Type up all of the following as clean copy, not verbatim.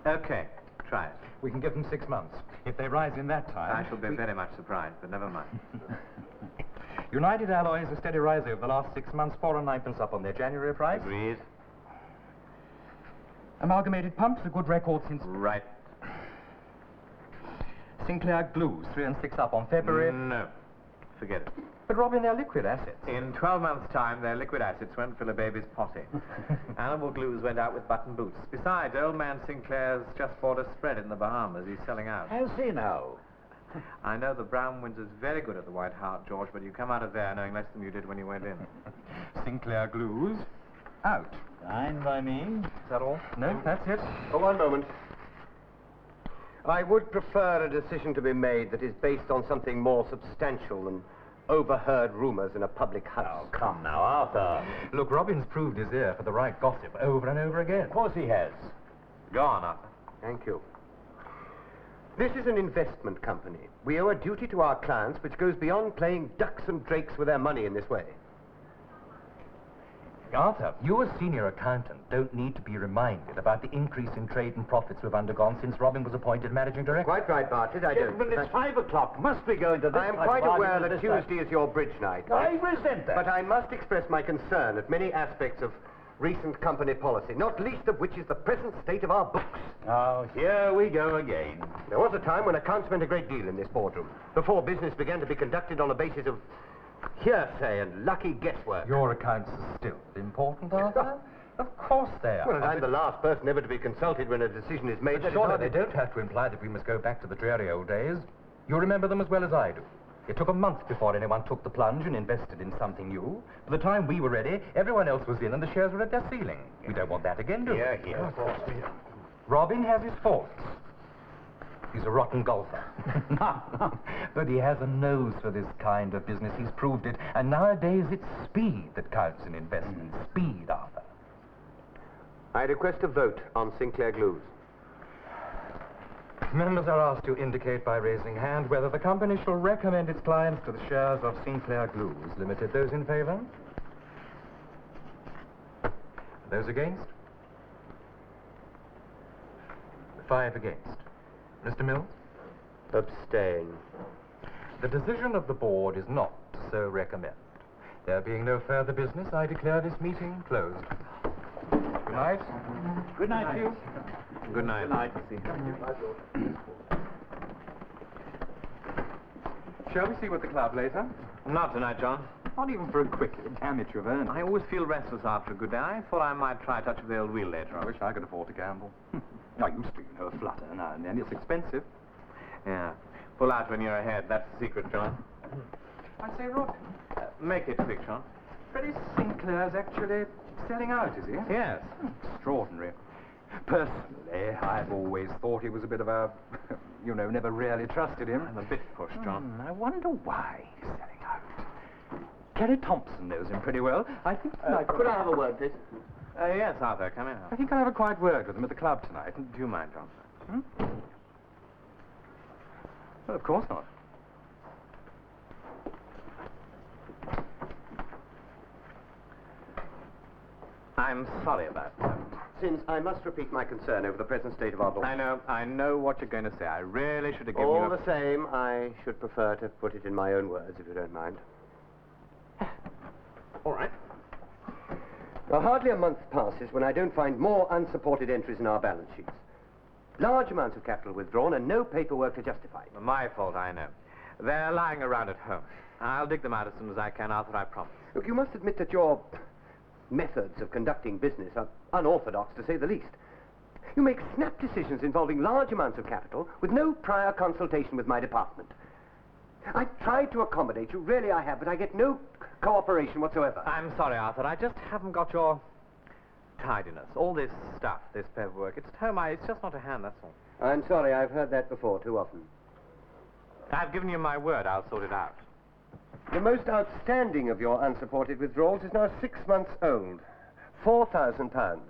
Okay, try it. We can give them 6 months. If they rise in that time... I shall be very much surprised, but never mind. United Alloys, a steady rise over the last 6 months, 4 and 9 up on their January price. Agreed. Amalgamated Pumps, a good record since... Right. Sinclair Glues, 3 and 6 up on February. No. Forget it. But, Robin, they're liquid assets. In 12 months' time, their liquid assets won't fill a baby's potty. Animal Glues went out with button boots. Besides, old man Sinclair's just bought a spread in the Bahamas. He's selling out. Has he now? I know the Brown Windsor's very good at the White Hart, George, but you come out of there knowing less than you did when you went in. Sinclair Glues, out. Fine by me. Is that all? No, that's it. For one moment. I would prefer a decision to be made that is based on something more substantial than overheard rumors in a public house. Oh, come now, Arthur. Look, Robin's proved his ear for the right gossip over and over again. Of course he has. Go on, Arthur. Thank you. This is an investment company. We owe a duty to our clients which goes beyond playing ducks and drakes with their money in this way. Arthur, you as senior accountant don't need to be reminded about the increase in trade and profits we've undergone since Robin was appointed managing director. Quite right, Bartlett, I don't. Gentlemen, it's 5 o'clock. Must we go into this? I am quite aware that Tuesday is your bridge night. I resent that. But I must express my concern at many aspects of recent company policy, not least of which is the present state of our books. Oh, here we go again. There was a time when accounts meant a great deal in this boardroom, before business began to be conducted on the basis of hearsay and lucky guesswork. Your accounts are still important, Arthur? Of course they are. Well, I'm the last person ever to be consulted when a decision is made. But surely they don't have to imply that we must go back to the dreary old days. You remember them as well as I do. It took a month before anyone took the plunge and invested in something new. By the time we were ready, everyone else was in and the shares were at their ceiling. We don't want that again, do we? Here. Robin has his faults. He's a rotten golfer. But he has a nose for this kind of business. He's proved it. And nowadays, it's speed that counts in investment. Speed, Arthur. I request a vote on Sinclair Glues. Members are asked to indicate by raising hand whether the company shall recommend its clients to the shares of Sinclair Glues Limited. Those in favor? Those against? 5 against. Mr. Mills? Abstain. The decision of the board is not to so recommend. There being no further business, I declare this meeting closed. Good night. Good night to you. Good night. Good night. Shall we see what the club later? Not tonight, John. Not even for a quick amateur earn. I always feel restless after a good day. I thought I might try a touch of the old wheel later I on. wish I could afford to gamble. I used to, you know, a flutter now and then. It's expensive. Yeah. Pull out when you're ahead. That's the secret, John. I say, Robin, Make it quick, John. Freddie Sinclair's actually selling out, is he? Yes. Extraordinary. Personally, I've always thought he was a bit of a... you know, never really trusted him. I'm a bit pushed, John. I wonder why he's selling out. Kerry Thompson knows him pretty well. I think... Could I have a word, please? Yes, Arthur, come in. I think I'll have a quiet word with him at the club tonight. Do you mind, John? Well, of course not. I'm sorry about that. Since I must repeat my concern over the present state of our books. I know what you're going to say. I really should have given All you the same, I should prefer to put it in my own words, if you don't mind. All right. Now, hardly a month passes when I don't find more unsupported entries in our balance sheets. Large amounts of capital withdrawn and no paperwork to justify it. My fault, I know. They're lying around at home. I'll dig them out as soon as I can, Arthur, I promise. Look, you must admit that your methods of conducting business are unorthodox, to say the least. You make snap decisions involving large amounts of capital with no prior consultation with my department. I've tried to accommodate you, really I have, but I get no cooperation whatsoever. I'm sorry, Arthur. I just haven't got your tidiness. All this stuff, this paperwork. It's at home. It's just not to hand, that's all. I'm sorry, I've heard that before too often. I've given you my word. I'll sort it out. The most outstanding of your unsupported withdrawals is now 6 months old. £4,000.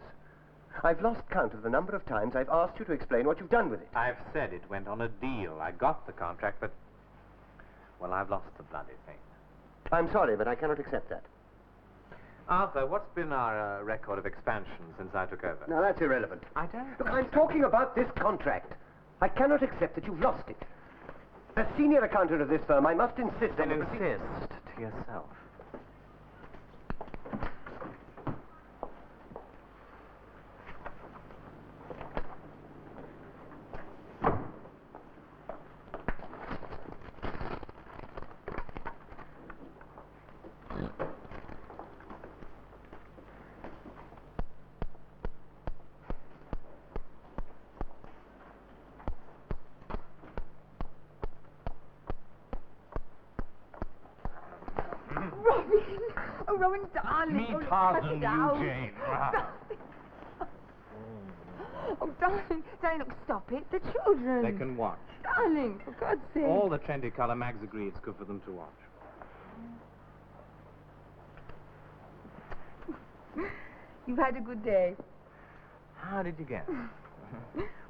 I've lost count of the number of times I've asked you to explain what you've done with it. I've said it went on a deal. I got the contract, but... well, I've lost the bloody thing. I'm sorry, but I cannot accept that. Arthur, what's been our record of expansion since I took over? Now, that's irrelevant. I don't... Look, I'm talking about this contract. I cannot accept that you've lost it. As senior accountant of this firm, I must insist on... Then insist to yourself. Oh, Robin, darling. Me, oh, look, Tarzan, cut it you, out. Jane. Oh, darling, look, stop it. The children. They can watch. Darling, for God's sake. All the trendy colour mags agree it's good for them to watch. You've had a good day. How did you get?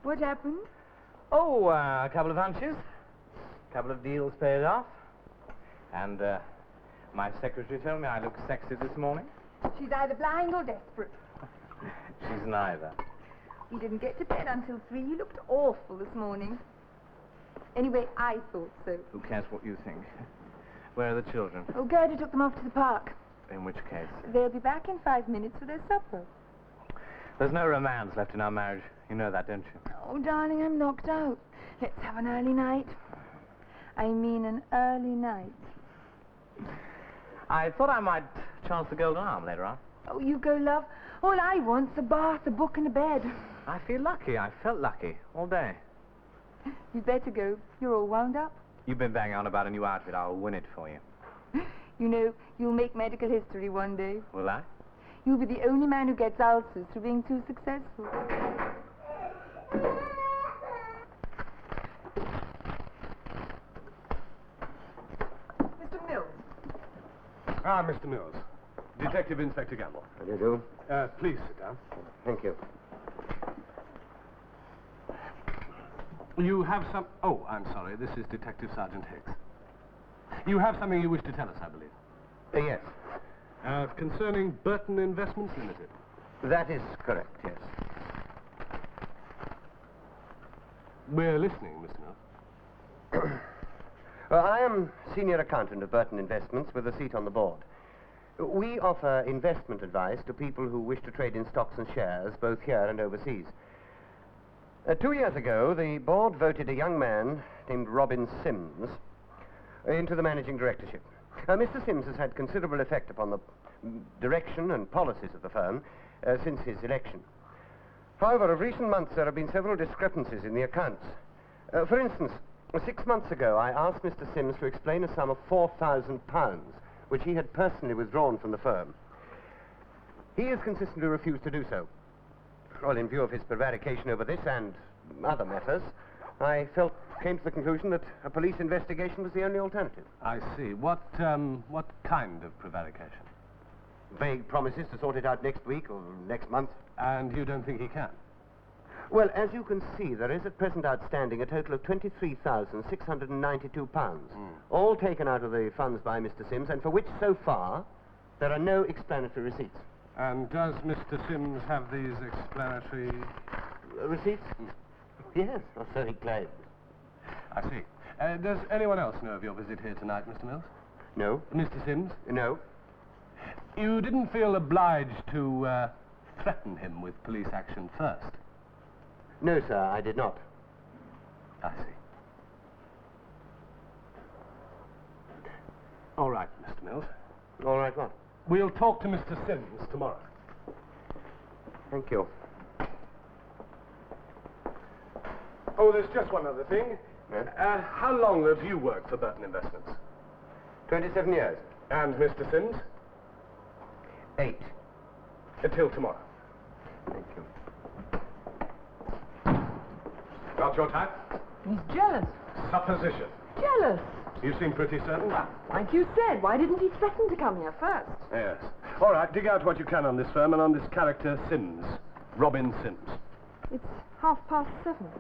What happened? Oh, a couple of hunches. A couple of deals paid off. And, my secretary told me I look sexy this morning. She's either blind or desperate. She's neither. You didn't get to bed until 3. You looked awful this morning. Anyway, I thought so. Who cares what you think? Where are the children? Oh, Gerda took them off to the park. In which case? They'll be back in 5 minutes for their supper. There's no romance left in our marriage. You know that, don't you? Oh, darling, I'm knocked out. Let's have an early night. I mean an early night. I thought I might chance the Golden Arm later on. Oh, you go, love. All I want's a bath, a book, and a bed. I feel lucky. I felt lucky all day. You'd better go. You're all wound up. You've been banging on about a new outfit. I'll win it for you. You know, you'll make medical history one day. Will I? You'll be the only man who gets ulcers through being too successful. Mr. Mills. Ah, Mr. Mills. Detective Inspector Gamble. How do you do? Please sit down. Thank you. You have some... Oh, I'm sorry. This is Detective Sergeant Hicks. You have something you wish to tell us, I believe. Yes. Concerning Burton Investments Limited. That is correct, yes. We're listening, Mr. Mills. Well, I am senior accountant of Burton Investments with a seat on the board. We offer investment advice to people who wish to trade in stocks and shares, both here and overseas. 2 years ago, the board voted a young man named Robin Sims into the managing directorship. Mr. Sims has had considerable effect upon the direction and policies of the firm since his election. However, of recent months, there have been several discrepancies in the accounts. For instance, 6 months ago, I asked Mr. Sims to explain a sum of £4,000, which he had personally withdrawn from the firm. He has consistently refused to do so. Well, in view of his prevarication over this and other matters, I came to the conclusion that a police investigation was the only alternative. I see. What kind of prevarication? Vague promises to sort it out next week or next month. And you don't think he can? Well, as you can see, there is at present outstanding a total of £23,692, all taken out of the funds by Mr. Sims, and for which, so far, there are no explanatory receipts. And does Mr. Sims have these explanatory... Receipts? Yes, or so he claims. I see. Does anyone else know of your visit here tonight, Mr. Mills? No? Mr. Sims? No? You didn't feel obliged to threaten him with police action first? No, sir, I did not. I see. All right, Mr. Mills. All right, what? We'll talk to Mr. Sims tomorrow. Thank you. Oh, there's just one other thing. Yeah? How long have you worked for Burton Investments? 27 years. And Mr. Sims? 8. Until tomorrow. Thank you. Got your type? He's jealous. Supposition. Jealous. You seem pretty certain. Like you said, why didn't he threaten to come here first? Yes. All right, dig out what you can on this firm and on this character Sims. Robin Sims. It's 7:30.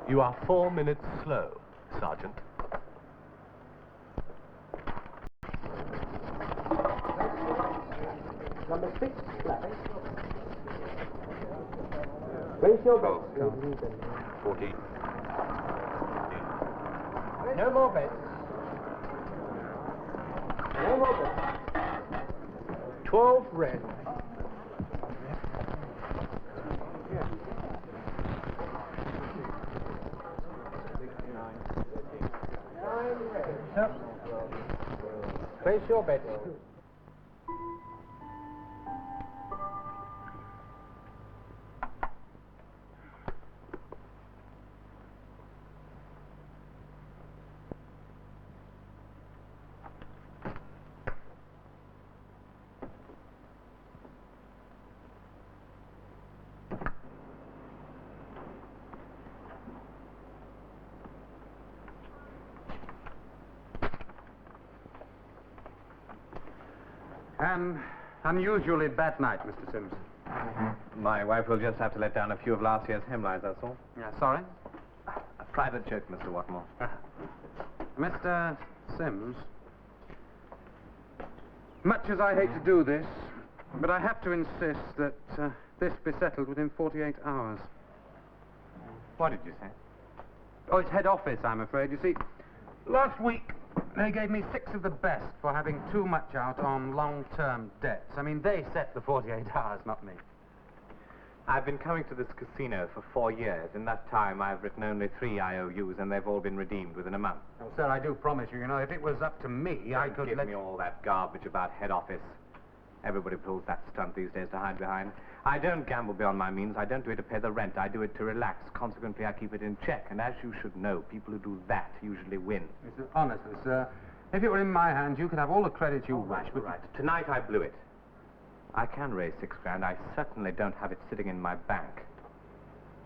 You are 4 minutes slow, Sergeant. Number 6, Raise your bets. 14. No more bets. No more bets. 12 red. Place your bets. An unusually bad night, Mr. Sims. My wife will just have to let down a few of last year's hemlines, that's all. Yeah, sorry? A private joke, Mr. Watmore. Mr. Sims, much as I hate to do this, but I have to insist that this be settled within 48 hours. What did you say? Oh, it's head office, I'm afraid. You see, last week they gave me 6 of the best for having too much out on long-term debts. I mean, they set the 48 hours, not me. I've been coming to this casino for 4 years. In that time, I've written only 3 IOUs, and they've all been redeemed within a month. Oh, sir, I do promise you, if it was up to me, I could Give let... me all that garbage about head office. Everybody pulls that stunt these days to hide behind. I don't gamble beyond my means. I don't do it to pay the rent. I do it to relax. Consequently, I keep it in check. And as you should know, people who do that usually win. Mr. Honestly, sir, if it were in my hands, you could have all the credit you wish. But Right. Tonight, I blew it. I can raise 6 grand. I certainly don't have it sitting in my bank.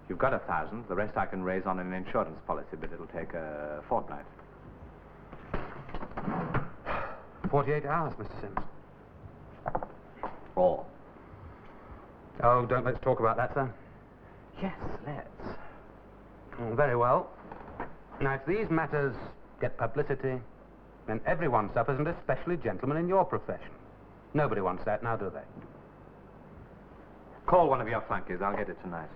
You've got 1,000. The rest I can raise on an insurance policy, but it'll take a fortnight. 48 hours, Mr. Sims. All. Oh, don't let's talk about that, sir. Yes, let's. Oh, very well. Now, if these matters get publicity, then everyone suffers, and especially gentlemen in your profession. Nobody wants that now, do they? Call one of your flunkies. I'll get it tonight.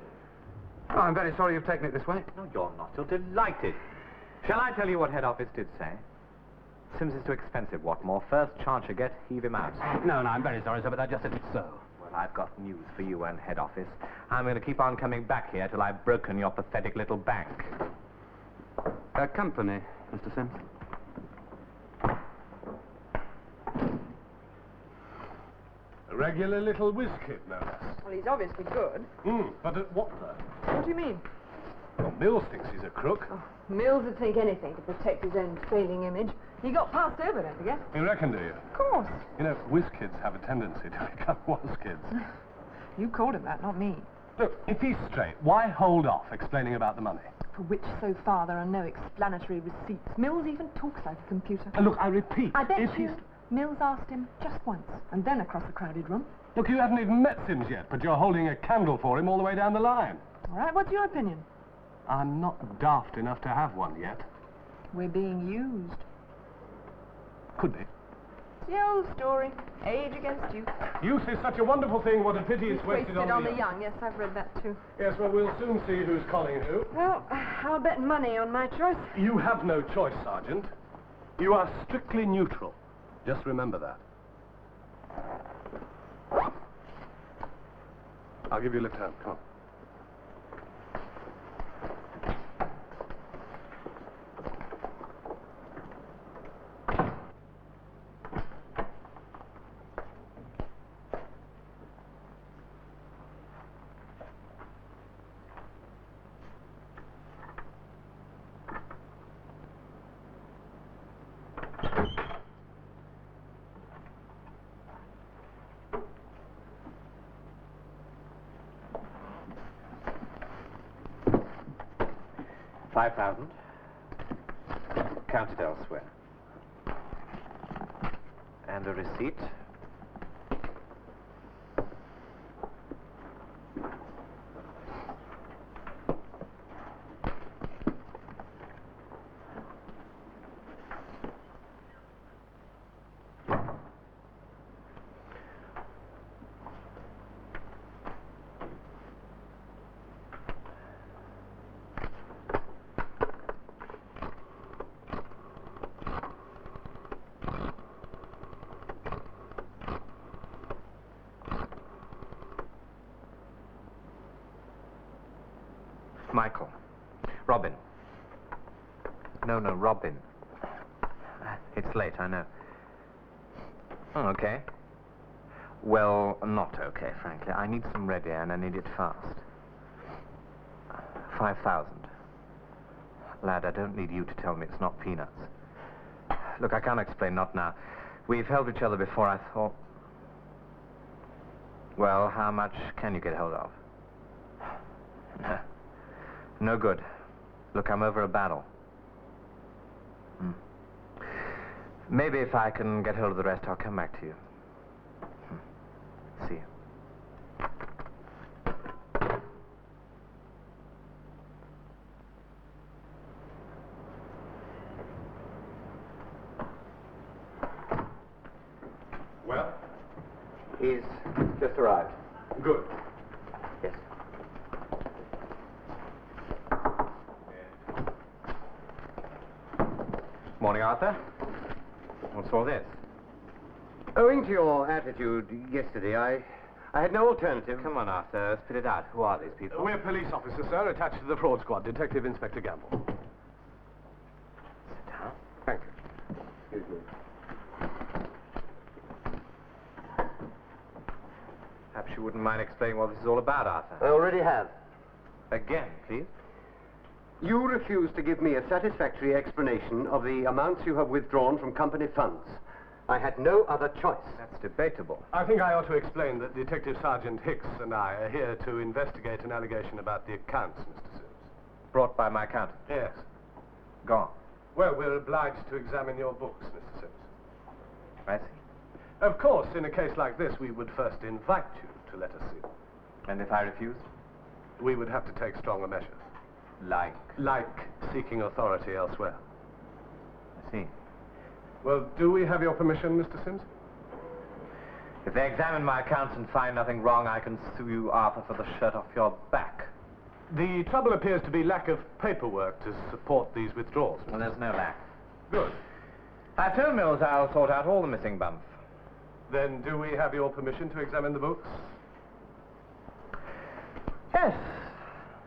Oh, I'm very sorry you've taken it this way. No, you're not. You're delighted. Shall I tell you what head office did say? Sims is too expensive, Watmore. First chance you get, heave him out. No, I'm very sorry, sir, but that just isn't so. Well, I've got news for you and head office. I'm going to keep on coming back here till I've broken your pathetic little bank. Company, Mr. Sims. A regular little whiz kid, no less. Well, he's obviously good. But at what though? What do you mean? Well, Mills thinks he's a crook. Oh, Mills would think anything to protect his own failing image. He got passed over, don't forget. You reckon, do you? Of course. You know, whiz kids have a tendency to become whiz kids. You called him that, not me. Look, if he's straight, why hold off explaining about the money? For which, so far, there are no explanatory receipts. Mills even talks like a computer. Look, I repeat, I bet if you he's... Mills asked him just once, and then across the crowded room. Look, you haven't even met Sims yet, but you're holding a candle for him all the way down the line. All right, what's your opinion? I'm not daft enough to have one yet. We're being used. Could be. It's the old story. Age against youth. Youth is such a wonderful thing. What a pity it's wasted on the young. Yes, I've read that too. Yes, well, we'll soon see who's calling who. Well, I'll bet money on my choice. You have no choice, Sergeant. You are strictly neutral. Just remember that. I'll give you a lift hand. Come on. 5,000. Counted elsewhere. And a receipt. Michael. Robin. No, Robin. It's late, I know. Oh, okay. Well, not okay, frankly. I need some ready, and I need it fast. 5,000. Lad, I don't need you to tell me it's not peanuts. Look, I can't explain, not now. We've helped each other before, I thought. Well, how much can you get hold of? No good. Look, I'm over a battle. Maybe if I can get hold of the rest, I'll come back to you. See you. Well? He's just arrived. Good. Yes. Morning, Arthur. What's all this? Owing to your attitude yesterday, I had no alternative. Come on, Arthur. Spit it out. Who are these people? We're police officers, sir, attached to the fraud squad. Detective Inspector Gamble. Sit down. Thank you. Excuse me. Perhaps you wouldn't mind explaining what this is all about, Arthur. I already have. Again, please. You refuse to give me a satisfactory explanation of the amounts you have withdrawn from company funds. I had no other choice. That's debatable. I think I ought to explain that Detective Sergeant Hicks and I are here to investigate an allegation about the accounts, Mr. Sims. Brought by my accountant. Yes. Go on. Well, we're obliged to examine your books, Mr. Sims. I see. Of course, in a case like this, we would first invite you to let us see them. And if I refuse? We would have to take stronger measures. Like seeking authority elsewhere. I see. Well, do we have your permission, Mr. Sims? If they examine my accounts and find nothing wrong, I can sue you, Arthur, for the shirt off your back. The trouble appears to be lack of paperwork to support these withdrawals. Well, there's no lack. Good. I told Mills I'll sort out all the missing bumps. Then do we have your permission to examine the books? Yes.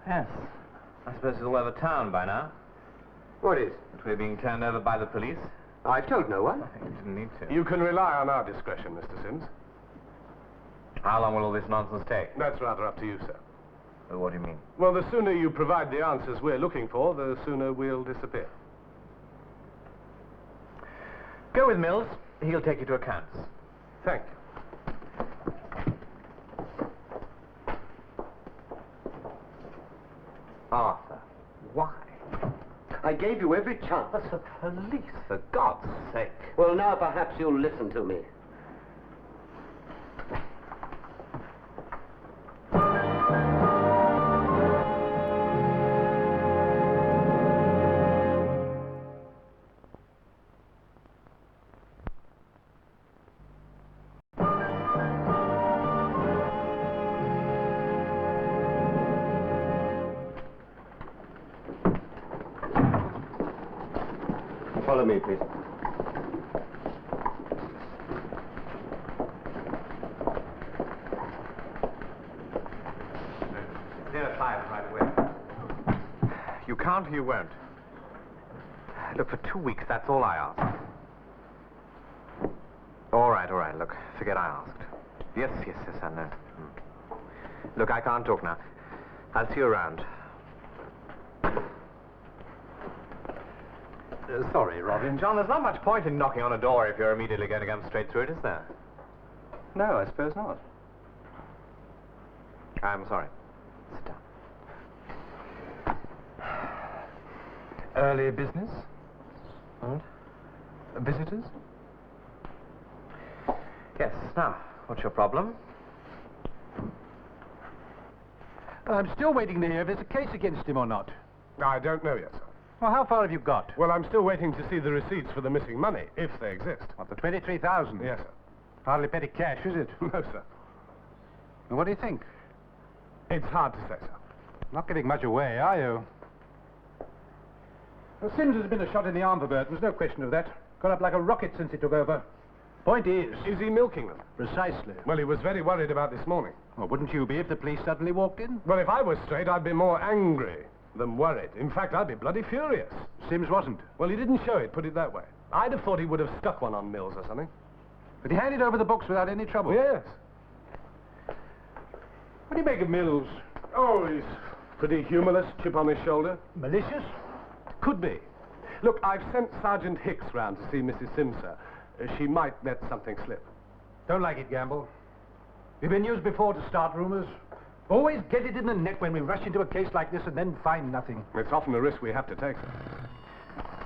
Yes. I suppose it's all over town by now. What is? That we're being turned over by the police. I've told no one. I think you didn't need to. You can rely on our discretion, Mr. Sims. How long will all this nonsense take? That's rather up to you, sir. Well, what do you mean? Well, the sooner you provide the answers we're looking for, the sooner we'll disappear. Go with Mills. He'll take you to accounts. Thank you. Arthur, why? I gave you every chance. That's the police, for God's sake. Well, now perhaps you'll listen to me. Follow me, please. Dinner 5 right away. You can't or you won't. Look, for 2 weeks, that's all I ask. All right, look, forget I asked. Yes, I know. Look, I can't talk now. I'll see you around. Sorry, Robin. John, there's not much point in knocking on a door if you're immediately going to come straight through it, is there? No, I suppose not. I'm sorry. Sit Early business? And? Visitors? Yes, now, what's your problem? I'm still waiting to hear if there's a case against him or not. I don't know yet, sir. Well, how far have you got? Well, I'm still waiting to see the receipts for the missing money, if they exist. What, the 23,000? Yes, sir. Hardly petty cash, is it? No, sir. Well, what do you think? It's hard to say, sir. Not giving much away, are you? Well, Sims has been a shot in the arm for Burton. There's no question of that. Gone up like a rocket since he took over. Point is... Is he milking them? Precisely. Well, he was very worried about this morning. Well, wouldn't you be if the police suddenly walked in? Well, if I was straight, I'd be more angry than worried. In fact, I'd be bloody furious. Sims wasn't. Well, he didn't show it, put it that way. I'd have thought he would have stuck one on Mills or something. But he handed over the books without any trouble. Yes. What do you make of Mills? Oh, he's pretty humorless, chip on his shoulder. Malicious? Could be. Look, I've sent Sergeant Hicks round to see Mrs. Sims, sir. She might let something slip. Don't like it, Gamble. We've been used before to start rumors. Always get it in the neck when we rush into a case like this and then find nothing. It's often a risk we have to take, sir.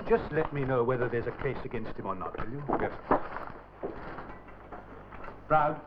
Just let me know whether there's a case against him or not, will you? Yes, sir. Proud.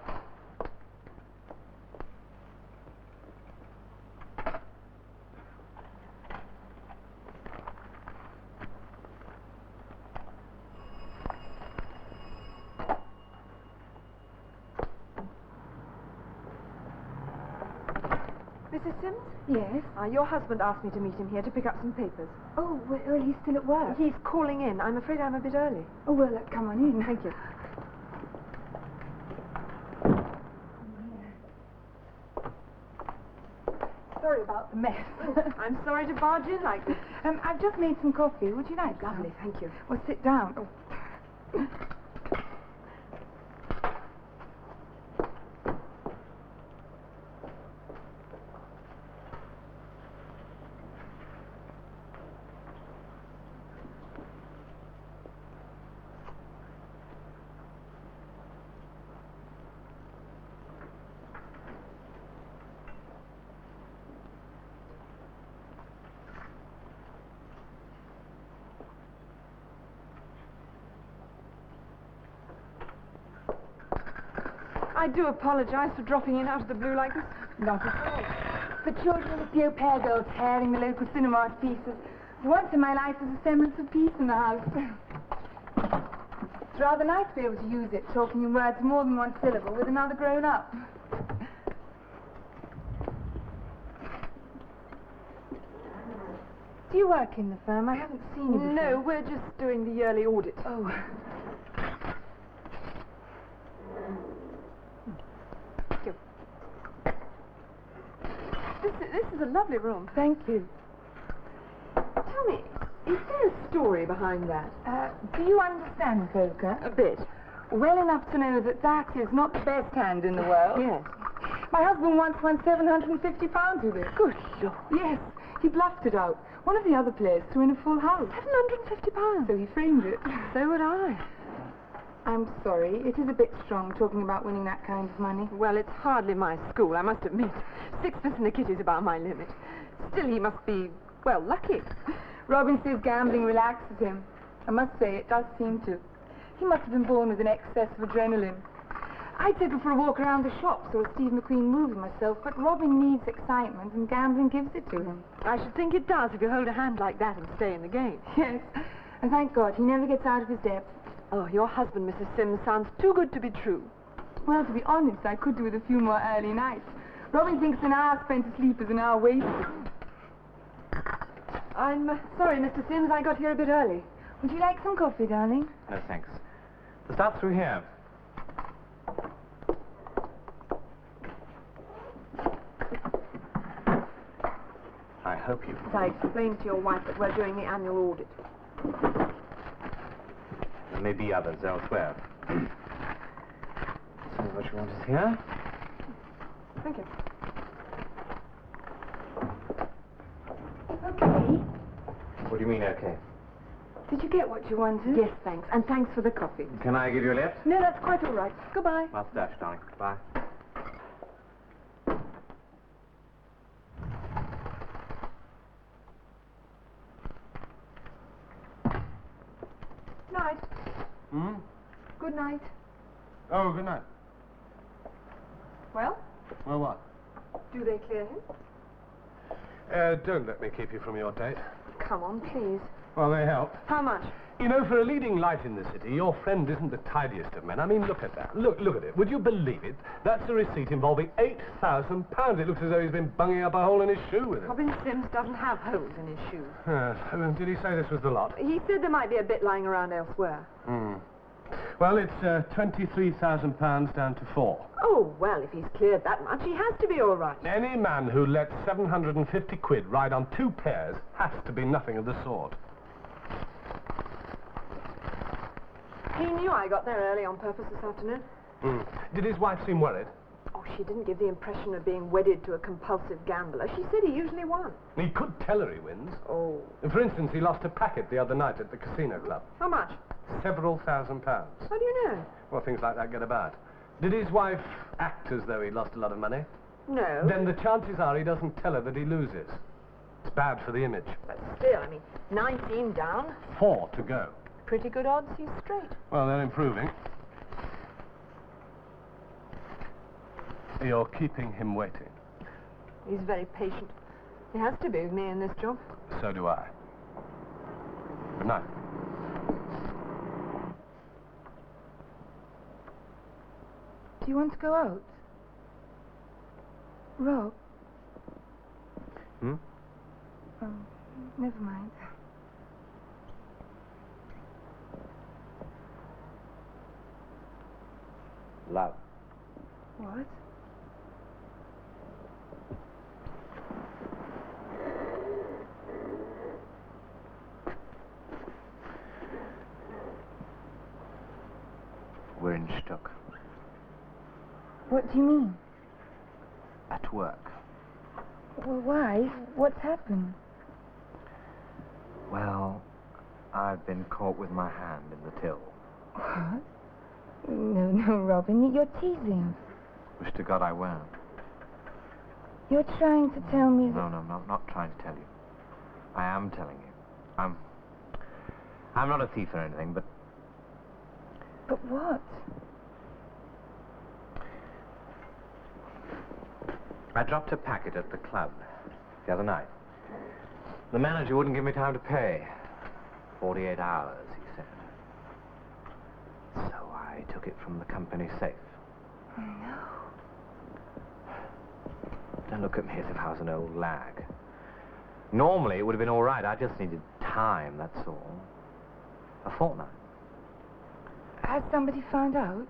Mrs. Sims? Yes? Your husband asked me to meet him here to pick up some papers. Oh, well, he's still at work. He's calling in. I'm afraid I'm a bit early. Oh, well, come on in. Thank you. Sorry about the mess. I'm sorry to barge in like this. I've just made some coffee. Would you like Lovely, some? thank you. Well, sit down. Oh. I do apologize for dropping in out of the blue like this. Not at all. The children of the au pair girls tearing the local cinema to pieces. For once in my life, there's a semblance of peace in the house. It's rather nice to be able to use it, talking in words more than one syllable with another grown-up. Do you work in the firm? I haven't seen you before. No, we're just doing the yearly audit. Oh. This is a lovely room. Thank you. Tell me, is there a story behind that? Do you understand poker? A bit. Well enough to know that that is not the best hand in the world. Yes. My husband once won £750 with it. Good Lord. Yes, he bluffed it out. One of the other players threw in a full house. £750. So he framed it. So would I. I'm sorry, it is a bit strong talking about winning that kind of money. Well, it's hardly my school, I must admit. Sixpence in the kitty's about my limit. Still, he must be, well, lucky. Robin says gambling relaxes him. I must say, it does seem to. He must have been born with an excess of adrenaline. I'd settle for a walk around the shops or a Steve McQueen movie myself, but Robin needs excitement, and gambling gives it to him. I should think it does if you hold a hand like that and stay in the game. Yes, and thank God he never gets out of his depth. Oh, your husband, Mrs. Sims, sounds too good to be true. Well, to be honest, I could do with a few more early nights. Robin thinks an hour spent asleep is an hour wasted. I'm sorry, Mr. Sims, I got here a bit early. Would you like some coffee, darling? No, thanks. We'll start through here. I hope you... I explained to your wife that we're doing the annual audit. There may be others elsewhere. So what you want is here? Thank you. Okay. What do you mean, okay? Did you get what you wanted? Yes, thanks. And thanks for the coffee. Can I give you a lift? No, that's quite all right. Goodbye. Mustache, darling. Bye. Night. Hmm? Good night. Oh, good night. Well, Well, what? do they clear him? Don't let me keep you from your date. Come on, please. Well, they help. How much? You know, for a leading light in the city, your friend isn't the tidiest of men. I mean, look at that. Look at it. Would you believe it? That's a receipt involving £8,000. It looks as though he's been bunging up a hole in his shoe with it. Robin Sims doesn't have holes in his shoes. Yes. Did he say this was the lot? He said there might be a bit lying around elsewhere. Hmm. Well, it's £23,000 down to 4. Oh, well, if he's cleared that much, he has to be all right. Any man who lets 750 quid ride on 2 pairs has to be nothing of the sort. He knew I got there early on purpose this afternoon. Hmm. Did his wife seem worried? Oh, she didn't give the impression of being wedded to a compulsive gambler. She said he usually won. He could tell her he wins. Oh. For instance, he lost a packet the other night at the casino club. How much? Several £1,000s. How do you know? Well, things like that get about. Did his wife act as though he lost a lot of money? No. Then the chances are he doesn't tell her that he loses. It's bad for the image. But still, 19 down. 4 to go. Pretty good odds he's straight. Well, they're improving. You're keeping him waiting. He's very patient. He has to be with me in this job. So do I. Good night. Do you want to go out? Rob? Hmm? Oh, never mind. Love. What? We're in Stuck. What do you mean? At work. Well, why? What's happened? Well, I've been caught with my hand in the till. What? No, Robin, you're teasing. Wish to God I weren't. You're trying to tell me that... No, not trying to tell you. I am telling you. I'm not a thief or anything, but But what? I dropped a packet at the club the other night. The manager wouldn't give me time to pay. 48 hours, he said. So I took it from the company safe. Oh, no. Don't look at me as if I was an old lag. Normally, it would have been all right. I just needed time, that's all. A fortnight. Has somebody found out?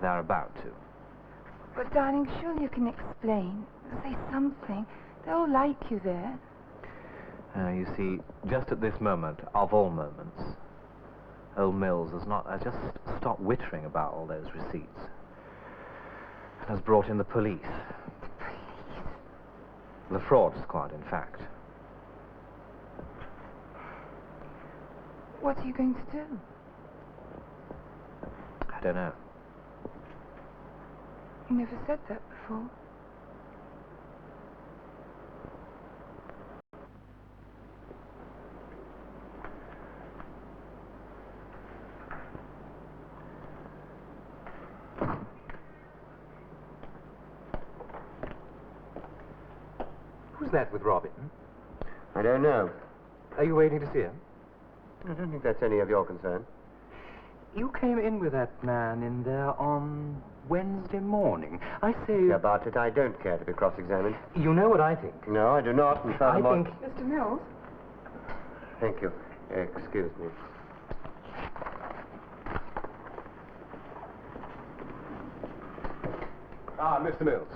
They're about to. But, darling, surely you can explain. Say something. They all like you there. You see, just at this moment, of all moments, old Mills has just stopped wittering about all those receipts. And has brought in the police. The fraud squad, in fact. What are you going to do? I don't know. You never said that before. Who's that with Robin? I don't know. Are you waiting to see him? I don't think that's any of your concern. You came in with that man in there on Wednesday morning. I say... About it, I don't care to be cross-examined. You know what I think. No, I do not. And I furthermore... think... Mr. Mills? Thank you. Excuse me. Ah, Mr. Mills.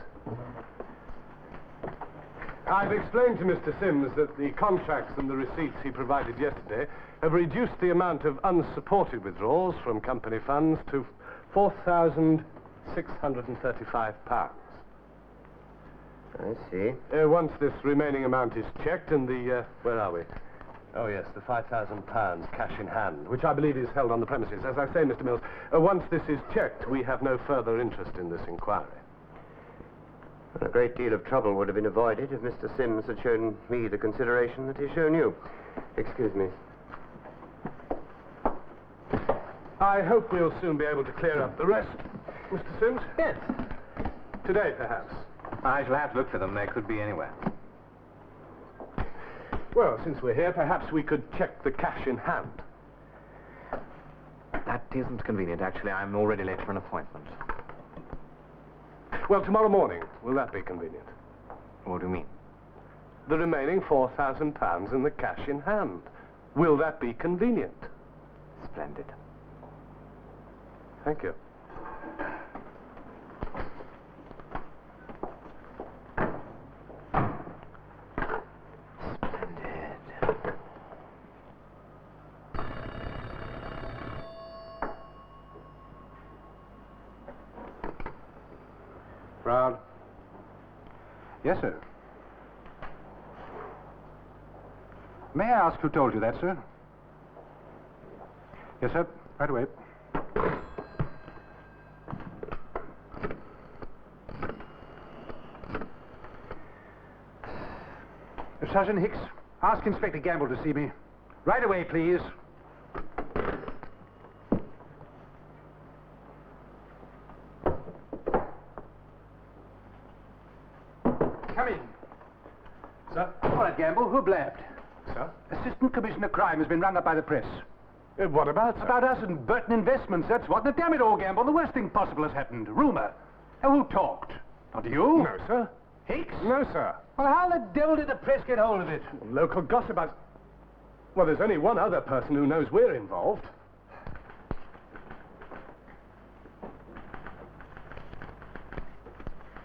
I've explained to Mr. Sims that the contracts and the receipts he provided yesterday have reduced the amount of unsupported withdrawals from company funds to £4,635. I see. Once this remaining amount is checked and the, where are we? Oh, yes, the £5,000 cash in hand, which I believe is held on the premises. As I say, Mr. Mills, once this is checked, we have no further interest in this inquiry. A great deal of trouble would have been avoided if Mr. Sims had shown me the consideration that he's shown you. Excuse me. I hope we'll soon be able to clear up the rest. Mr. Sims? Yes. Today, perhaps. I shall have to look for them. They could be anywhere. Well, since we're here, perhaps we could check the cash in hand. That isn't convenient, actually. I'm already late for an appointment. Well, tomorrow morning. Will that be convenient? What do you mean? The remaining £4,000 in the cash in hand. Will that be convenient? Splendid. Thank you. Proud? Yes, sir. May I ask who told you that, sir? Yes, sir. Right away. Sergeant Hicks, ask Inspector Gamble to see me. Right away, please. Come in. Sir? All right, Gamble, who blabbed? Sir? Assistant Commissioner Crime has been rung up by the press. What about, sir? About us and Burton Investments, that's what. Now, damn it all, Gamble, the worst thing possible has happened. Rumour. Now, who talked? Not you? No, sir. Hicks? No, sir. Well, how the devil did the press get hold of it? Local gossip. Well, there's only one other person who knows we're involved.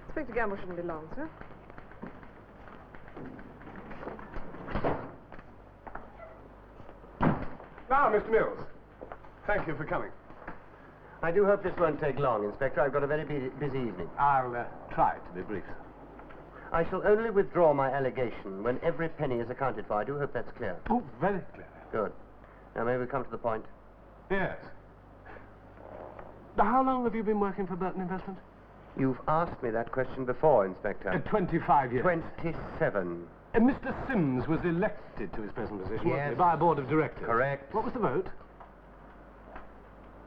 Inspector Gamble shouldn't be long, sir. Ah, Mr. Mills. Thank you for coming. I do hope this won't take long, Inspector. I've got a very busy evening. I'll try to be brief. I shall only withdraw my allegation when every penny is accounted for. I do hope that's clear. Oh, very clear. Good. Now, may we come to the point? Yes. Now, how long have you been working for Burton Investments? You've asked me that question before, Inspector. 25 years. 27. And Mr. Sims was elected to his present position, wasn't Yes. he, by a board of directors? Correct. What was the vote?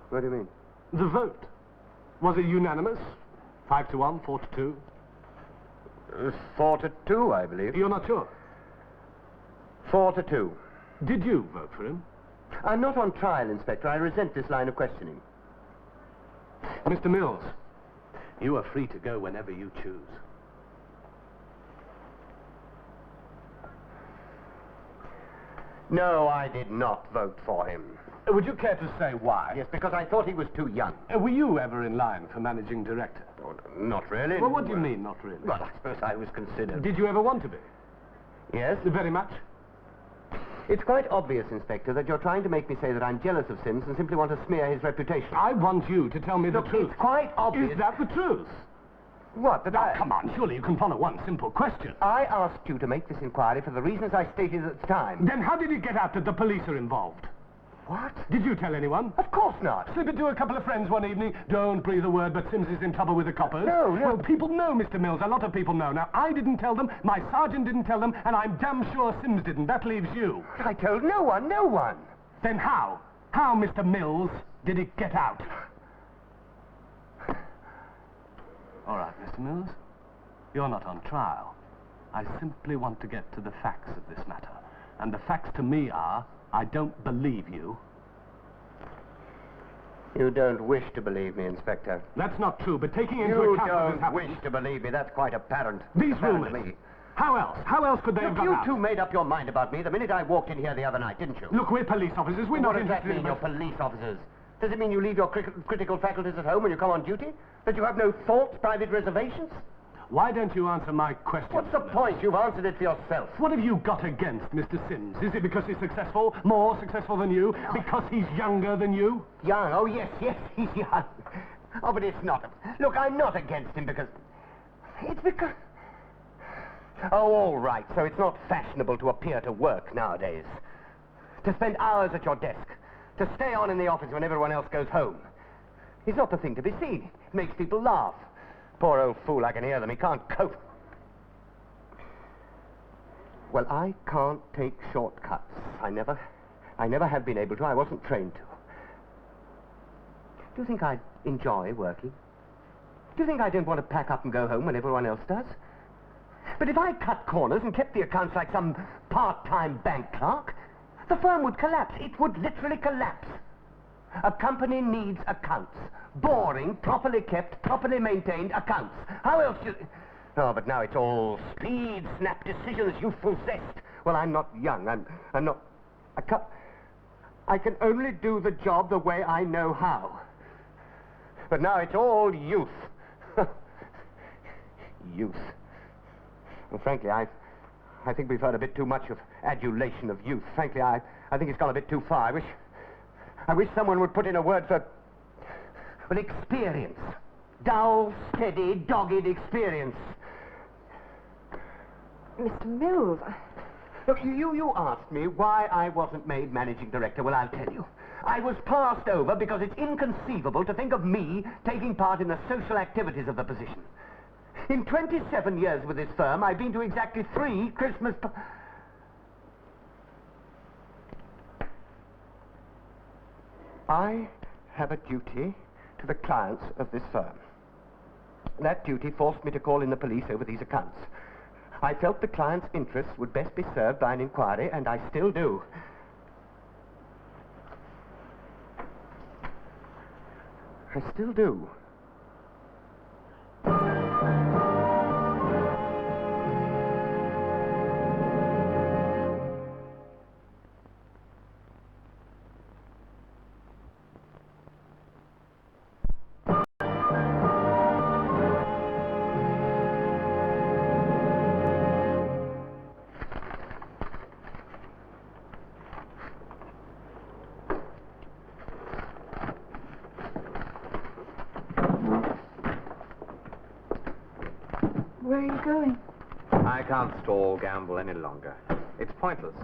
What do you mean? The vote. Was it unanimous? 5 to 1, 4 to 2? 4 to 2, I believe. You're not sure? 4 to 2. Did you vote for him? I'm not on trial, Inspector. I resent this line of questioning. Mr. Mills, you are free to go whenever you choose. No, I did not vote for him. Would you care to say why? Yes, because I thought he was too young. Were you ever in line for managing director? Oh, not really. Well, what do you mean, not really? Well, I suppose I was considered. Did you ever want to be? Yes? Very much? It's quite obvious, Inspector, that you're trying to make me say that I'm jealous of Sims and simply want to smear his reputation. I want you to tell me the truth. It's quite obvious. Is that the truth? What? That Now, I... come on, surely you can follow one simple question. I asked you to make this inquiry for the reasons I stated at the time. Then how did it get out that the police are involved? What? Did you tell anyone? Of course not. Slip it to a couple of friends one evening. Don't breathe a word, but Sims is in trouble with the coppers. No. Well, people know, Mr. Mills. A lot of people know. Now, I didn't tell them, my sergeant didn't tell them, and I'm damn sure Sims didn't. That leaves you. I told no one. Then how? How, Mr. Mills, did it get out? All right, Mr. Mills. You're not on trial. I simply want to get to the facts of this matter. And the facts to me are, I don't believe you. You don't wish to believe me, Inspector. That's not true, but taking into You account what has don't happened... wish to believe me. That's quite apparent. These Apparent rumors. to me. How else? How else could they have Look, got you out? two made up your mind about me the minute I walked in here the other night, didn't you? Look, we're police officers. We're not What does that interested mean, in... you're police officers? Does it mean you leave your critical faculties at home when you come on duty? That you have no thoughts, private reservations? Why don't you answer my question? What's the point? You've answered it for yourself. What have you got against Mr. Sims? Is it because he's successful? More successful than you? Because he's younger than you? Young? Oh, yes, he's young. Oh, but it's not. Look, I'm not against him because... It's because... Oh, all right, so it's not fashionable to appear to work nowadays. To spend hours at your desk. To stay on in the office when everyone else goes home. It's not the thing to be seen. It makes people laugh. Poor old fool, I can hear them. He can't cope. Well, I can't take shortcuts. I never have been able to. I wasn't trained to. Do you think I'd enjoy working? Do you think I don't want to pack up and go home when everyone else does? But if I cut corners and kept the accounts like some part-time bank clerk, the firm would collapse. It would literally collapse. A company needs accounts. Boring, properly kept, properly maintained accounts. How else do you... Oh, but now it's all speed, snap decisions, youthful zest. Well, I'm not young. I'm not... I can only do the job the way I know how. But now it's all youth. Youth. Well, frankly, I think we've heard a bit too much of adulation of youth. Frankly, I think it's gone a bit too far. I wish someone would put in a word for experience. Dull, steady, dogged experience. Mr. Mills, Look, you asked me why I wasn't made managing director. Well, I'll tell you. I was passed over because it's inconceivable to think of me taking part in the social activities of the position. In 27 years with this firm, I've been to exactly 3 Christmas... I have a duty to the clients of this firm. That duty forced me to call in the police over these accounts. I felt the client's interests would best be served by an inquiry, and I still do. I still do. Where are you going? I can't stall Gamble any longer. It's pointless.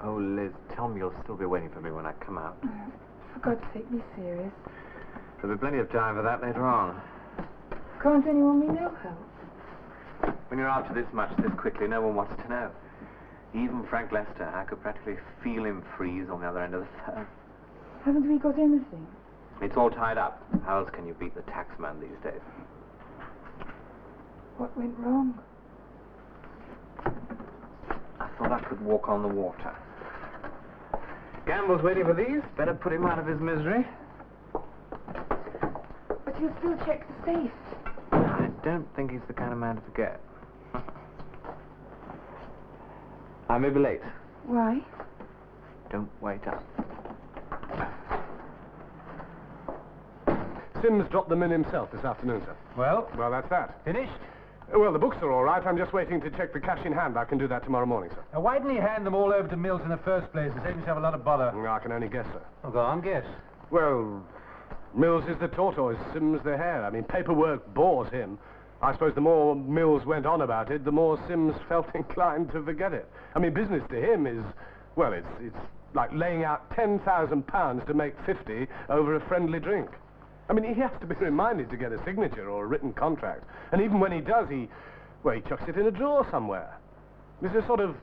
Oh, Liz, tell me you'll still be waiting for me when I come out. For God's sake, be serious. There'll be plenty of time for that later on. Can't anyone be no help? When you're after this much, this quickly, no one wants to know. Even Frank Lester, I could practically feel him freeze on the other end of the phone. Haven't we got anything? It's all tied up. How else can you beat the taxman these days? What went wrong? I thought I could walk on the water. Gamble's waiting for these. Better put him out of his misery. But you'll still check the safe. I don't think he's the kind of man to forget. I may be late. Why? Don't wait up. Sims dropped them in himself this afternoon, sir. Well, Well, that's that. finished? Well, the books are all right. I'm just waiting to check the cash in hand. I can do that tomorrow morning, sir. Now, why didn't he hand them all over to Mills in the first place? It saves himself a lot of bother. I can only guess, sir. Oh, go on, guess. Well, Mills is the tortoise, Sims the hare. I mean, paperwork bores him. I suppose the more Mills went on about it, the more Sims felt inclined to forget it. I mean, business to him is, well, it's like laying out £10,000 to make 50 over a friendly drink. I mean, he has to be reminded to get a signature or a written contract. And even when he does, he chucks it in a drawer somewhere. This is sort of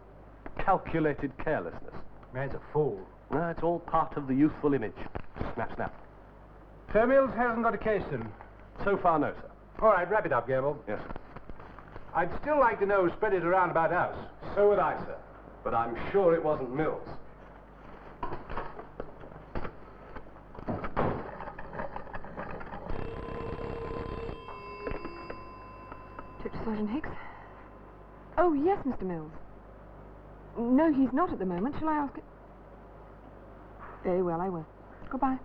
calculated carelessness. Man's a fool. No, it's all part of the youthful image. Snap, snap. So Mills hasn't got a case then? So far, no, sir. All right, wrap it up, Gamble. Yes, sir. I'd still like to know who spread it around about house. So would I, sir. But I'm sure it wasn't Mills. Detective Sergeant Hicks? Oh, yes, Mr. Mills. No, he's not at the moment. Shall I ask it? Very well, I will. Goodbye.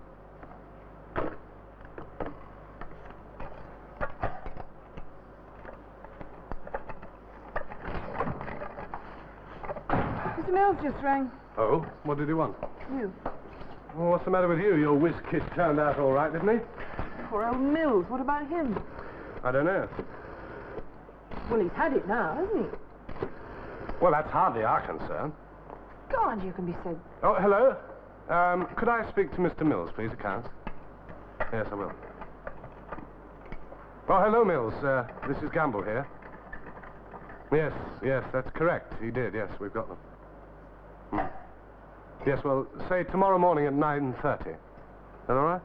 Mr. Mills just rang. Oh? What did he want? You. Well, what's the matter with you? Your whiz kid turned out all right, didn't he? Poor old Mills. What about him? I don't know. Well, he's had it now, hasn't he? Well, that's hardly our concern. God, you can be so... Oh, hello? Could I speak to Mr. Mills, please, accounts? Yes, I will. Oh, hello, Mills. This is Gamble here. Yes, that's correct. He did, yes, we've got them. Yes, well, say tomorrow morning at 9:30. All right?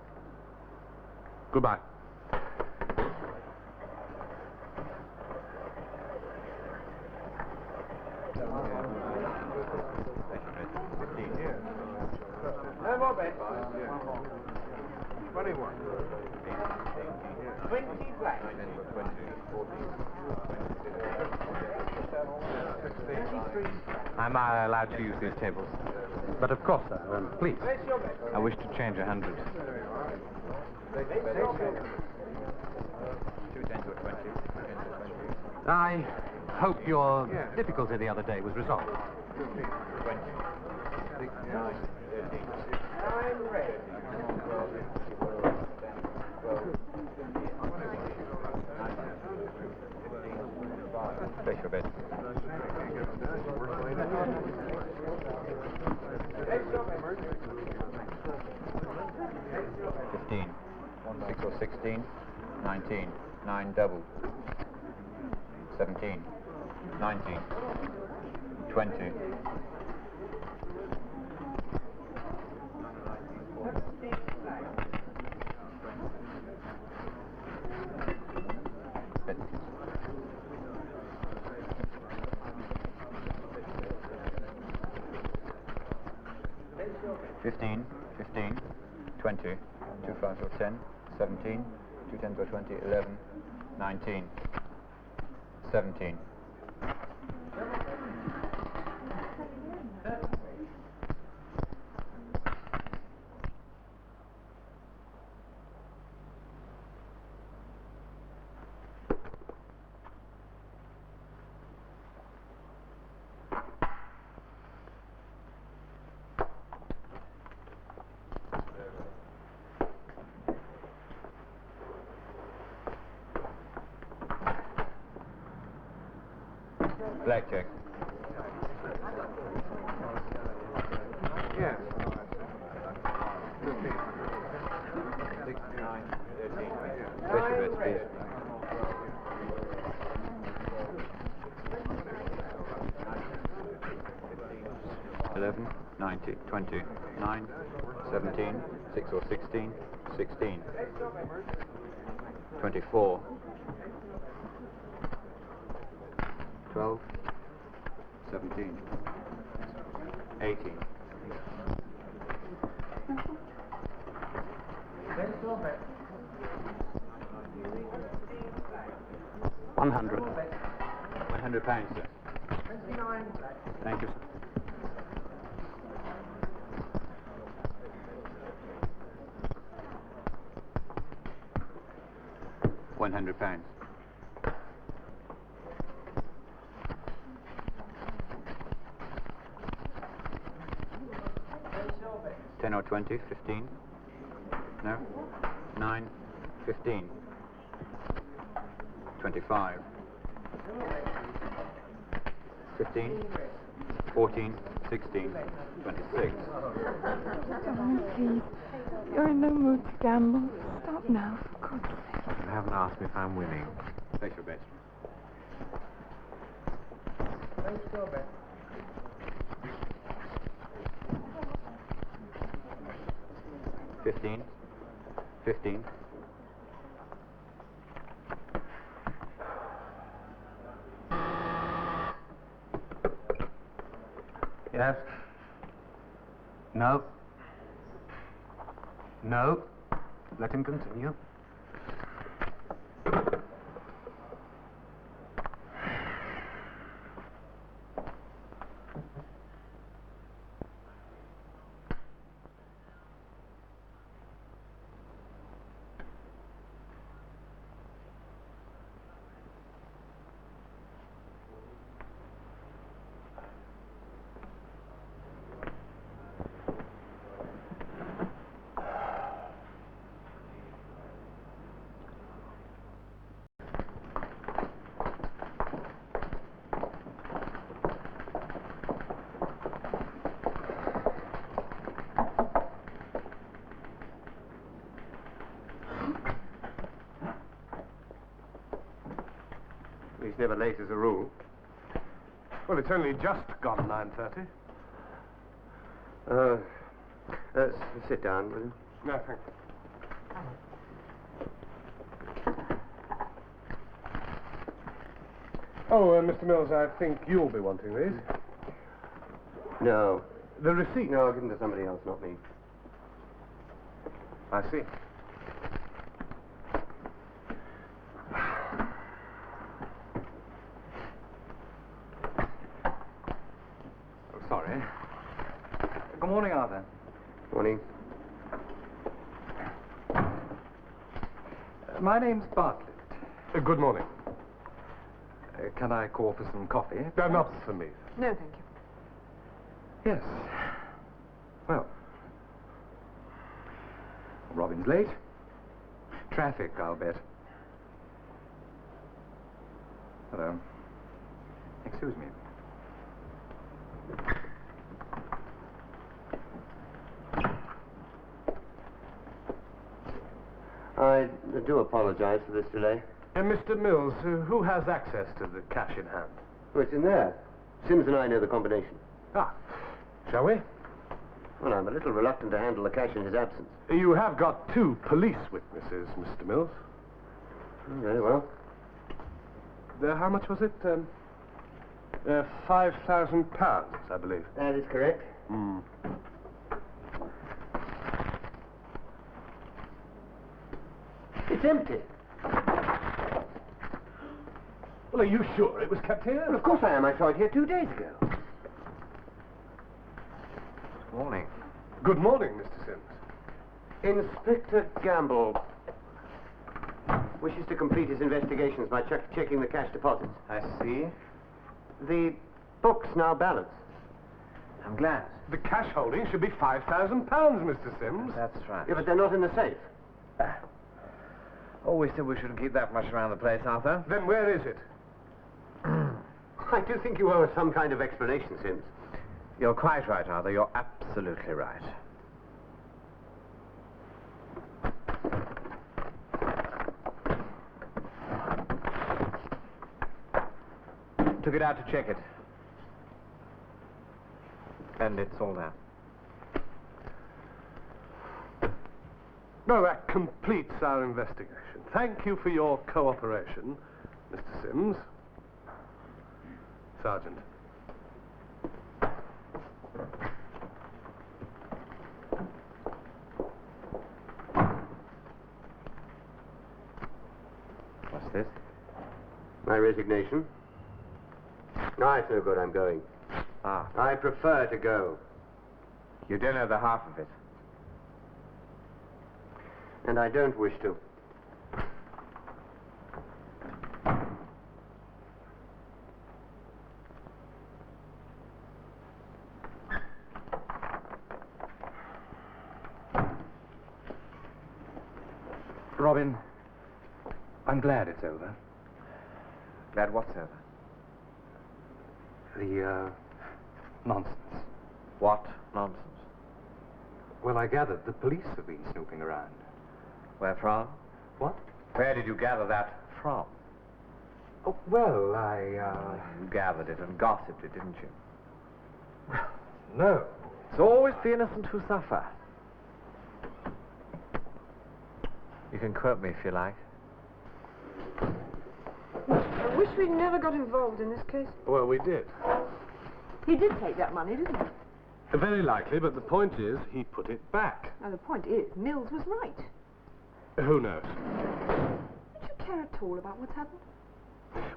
Goodbye. No more bets. 21. 20 black. 23. Am I allowed to use these tables? But of course, sir. Please. Place your bet. I wish to change 100. 2 10 to a 20. I hope your difficulty the other day was resolved. 20. 9 red. Place your bet. Place your bet. 15. 6 or 16. 19. 9 double. 17. 19. 20. Bet. 15. 15. 20. 2 5s or 10. 17. 2 10s or 20. 11. 19. 17. Blackjack. Yes. 6, 9, 13. Place your bets, please. 11, 19, 20, 9, 17, 6 or 16, 16, 24, 12, 17, 18. Place your bet. 100. 100 pounds, sir. 29 black. Thank you, sir. £100. 10 or 20, 15. No. 9, 15. 25. 15. 14, 16, 26. Darling, please. You're in no mood to gamble. Stop now, for God's sake. You haven't asked me if I'm winning. Place your bet. Place your bet. 15. 15. Yes? No? No? Let him continue. He's never late as a rule. Well, it's only just gone 9:30. Sit down, will you? No, thank you. Oh, Mr. Mills, I think you'll be wanting these. No. The receipt? No, give them to somebody else, not me. I see. Oh, sorry. Good morning, Arthur. Morning. My name's Bartlett. Good morning. Can I call for some coffee? Not for me. No, thank you. Yes. Well, Robin's late. Traffic, I'll bet. Hello. Excuse me. I do apologize for this delay. Mr. Mills, who has access to the cash in hand? Oh, it's in there. Sims and I know the combination. Ah, shall we? Well, I'm a little reluctant to handle the cash in his absence. You have got 2 police witnesses, Mr. Mills. Very well. How much was it? £5,000, I believe. That is correct. It's empty. Well, are you sure it was kept here? Well, of course I am. I saw it here 2 days ago. Morning. Good morning, Mr. Sims. Inspector Gamble wishes to complete his investigations by checking the cash deposits. I see. The book's now balanced. I'm glad. The cash holding should be £5,000, Mr. Sims. That's right. Yeah, but they're not in the safe. Oh, we said we shouldn't keep that much around the place, Arthur. Then where is it? I do think you owe us some kind of explanation, Sims. You're quite right, Arthur. You're absolutely right. Took it out to check it. And it's all there. No, that completes our investigation. Thank you for your cooperation, Mr. Sims. Sergeant. What's this? My resignation. No, it's no good. I'm going. Ah. I prefer to go. You don't know the half of it. And I don't wish to. Robin, I'm glad it's over. Glad what's over? The, nonsense. What nonsense? Well, I gathered the police have been snooping around. Where from? What? Where did you gather that from? Oh, well, You gathered it and gossiped it, didn't you? No. It's always the innocent who suffer. You can quote me if you like. I wish we'd never got involved in this case. Well, we did. He did take that money, didn't he? Very likely, but the point is, he put it back. Now, the point is, Mills was right. Who knows? Don't you care at all about what's happened?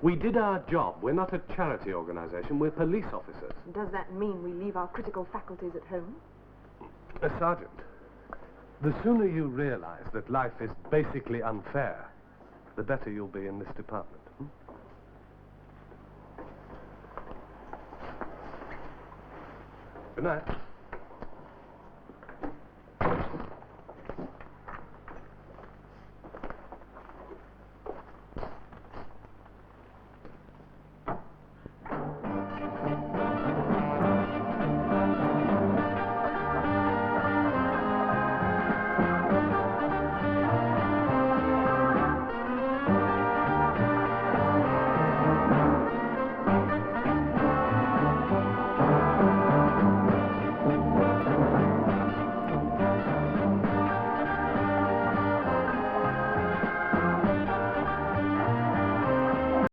We did our job. We're not a charity organization. We're police officers. Does that mean we leave our critical faculties at home? Sergeant, the sooner you realize that life is basically unfair, the better you'll be in this department. Good night.